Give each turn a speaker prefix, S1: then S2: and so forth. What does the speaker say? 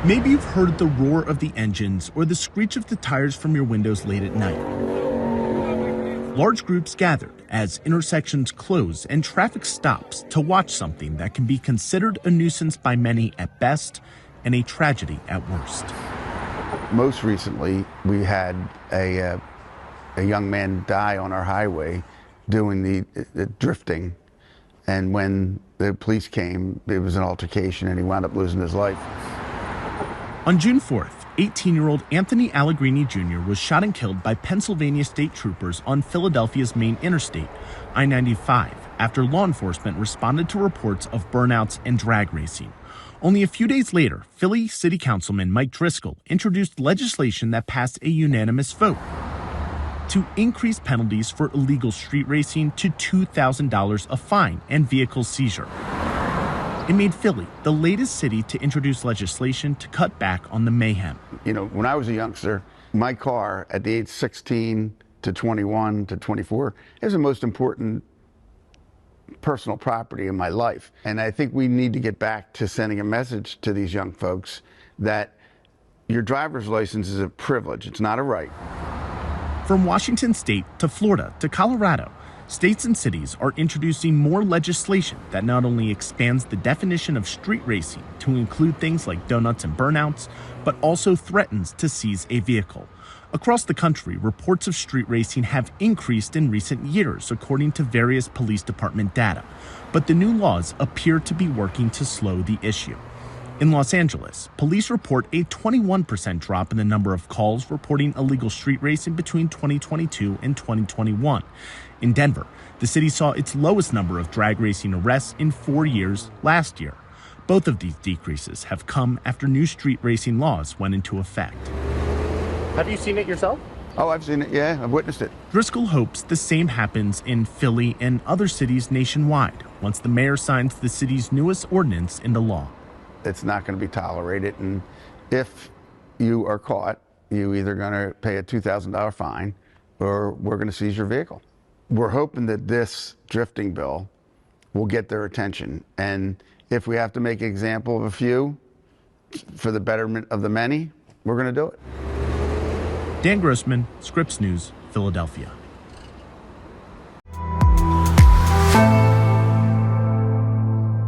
S1: Maybe you've heard the roar of the engines or the screech of the tires from your windows late at night. Large groups gathered as intersections close and traffic stops to watch something that can be considered a nuisance by many at best and a tragedy at worst.
S2: Most recently, we had a young man die on our highway doing the drifting. And when the police came, it was an altercation and he wound up losing his life.
S1: On June 4th, 18-year-old Anthony Allegrini Jr. was shot and killed by Pennsylvania state troopers on Philadelphia's main interstate, I-95, after law enforcement responded to reports of burnouts and drag racing. Only a few days later, Philly City Councilman Mike Driscoll introduced legislation that passed a unanimous vote to increase penalties for illegal street racing to $2,000 a fine and vehicle seizure. It made Philly the latest city to introduce legislation to cut back on the mayhem.
S2: You know, when I was a youngster, my car at the age 16 to 21 to 24 is the most important personal property in my life. And I think we need to get back to sending a message to these young folks that your driver's license is a privilege. It's not a right.
S1: From Washington state to Florida to Colorado, states and cities are introducing more legislation that not only expands the definition of street racing to include things like donuts and burnouts, but also threatens to seize a vehicle. Across the country, reports of street racing have increased in recent years, according to various police department data. But the new laws appear to be working to slow the issue. In Los Angeles, police report a 21% drop in the number of calls reporting illegal street racing between 2022 and 2021. In Denver, the city saw its lowest number of drag racing arrests in 4 years last year. Both of these decreases have come after new street racing laws went into effect.
S3: Have you seen it yourself?
S2: Oh, I've seen it. Yeah, I've witnessed it.
S1: Driscoll hopes the same happens in Philly and other cities nationwide once the mayor signs the city's newest ordinance into law.
S2: It's not going to be tolerated, and if you are caught, you're either going to pay a $2,000 fine or we're going to seize your vehicle. We're hoping that this drifting bill will get their attention, and if we have to make an example of a few for the betterment of the many, we're going to do it.
S1: Dan Grossman, Scripps News, Philadelphia.